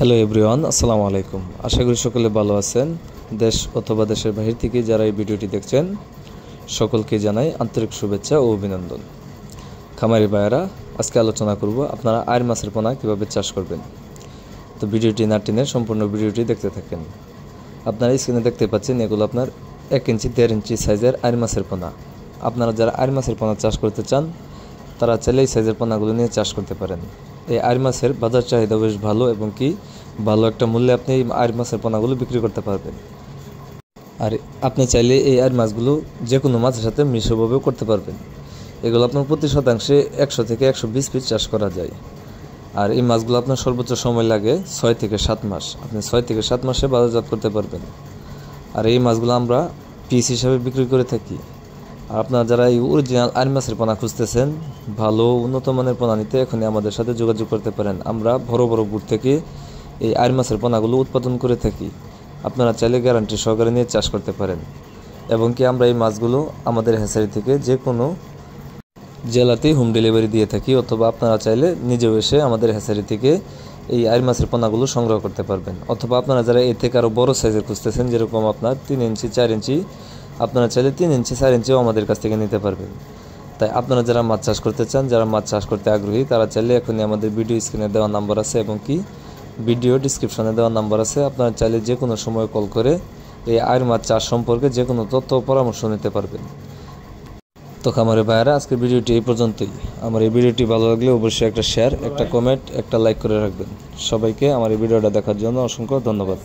Hello everyone, আসসালামু আলাইকুম। আশা করি সকলে ভালো আছেন। দেশ অথবা দেশের বাহির থেকে যারা এই ভিডিওটি দেখছেন সকলকে জানাই আন্তরিক শুভেচ্ছা ও অভিনন্দন। খামারি ভাইয়েরা, আজকে আলোচনা করব আপনারা আইর মাছের পোনা কীভাবে চাষ করবেন। তো ভিডিওটি না টেনে সম্পূর্ণ ভিডিওটি দেখতে থাকেন। আপনারা স্ক্রিনে দেখতে পাচ্ছেন এগুলো আপনার 1 ইঞ্চি 1.5 ইঞ্চি সাইজের আইর মাছের পোনা। আপনারা যারা আইর মাছের পোনা চাষ করতে চান তারা চাইলে এই সাইজের পোনাগুলো নিয়ে চাষ করতে পারেন। এই আইর মাছের বাজার চাহিদা বেশ ভালো এবং কি ভালো একটা মূল্যে আপনি এই আইর মাছের পোনাগুলো বিক্রি করতে পারবেন। আর আপনি চাইলে এই আইর মাছগুলো যে কোনো মাছের সাথে মিশ্রভাবেও করতে পারবেন। এগুলো আপনার প্রতি শতাংশে 100 থেকে 120 পিস চাষ করা যায়। আর এই মাছগুলো আপনার সর্বোচ্চ সময় লাগে 6 থেকে 7 মাস। আপনি 6 থেকে 7 মাসে বাজারজাত করতে পারবেন। আর এই মাছগুলো আমরা পিস হিসাবে বিক্রি করে থাকি। আর আপনারা যারা এই অরিজিনাল আইর মাছের পোনা খুঁজতেছেন, ভালো উন্নত মানের পোনা নিতে এখনই আমাদের সাথে যোগাযোগ করতে পারেন। আমরা বড় বড় বুট থেকে এই আইর মাছের পোনাগুলো উৎপাদন করে থাকি। আপনারা চাইলে গ্যারান্টি সহকারে নিয়ে চাষ করতে পারেন। এবং কি আমরা এই মাছগুলো আমাদের হ্যাচারি থেকে যে কোনো জেলাতেই হোম ডেলিভারি দিয়ে থাকি, অথবা আপনারা চাইলে নিজেও এসে আমাদের হ্যাচারি থেকে এই আইর মাছের পোনাগুলো সংগ্রহ করতে পারবেন। অথবা আপনারা যারা এর থেকে আরও বড়ো সাইজের খুঁজতেছেন, যেরকম আপনার 3 ইঞ্চি 4 ইঞ্চি, আপনারা চাইলে 3 ইঞ্চি 4 ইঞ্চিও আমাদের কাছ থেকে নিতে পারবেন। তাই আপনারা যারা মাছ চাষ করতে চান, যারা মাছ চাষ করতে আগ্রহী, তারা চাইলে এখনই আমাদের ভিডিও স্ক্রিনে দেওয়া নাম্বার আছে এবং কি ভিডিও ডিসক্রিপশনে দেওয়া নাম্বার আছে, আপনারা চাইলে যে কোনো সময় কল করে এই আইর মাছ চাষ সম্পর্কে যে কোনো তথ্য পরামর্শ নিতে পারবেন। তো খামারি ভাইয়েরা, আজকের ভিডিওটি এই পর্যন্তই। আমার এই ভিডিওটি ভালো লাগলে অবশ্যই একটা শেয়ার, একটা কমেন্ট, একটা লাইক করে রাখবেন। সবাইকে আমার এই ভিডিওটা দেখার জন্য অসংখ্য ধন্যবাদ।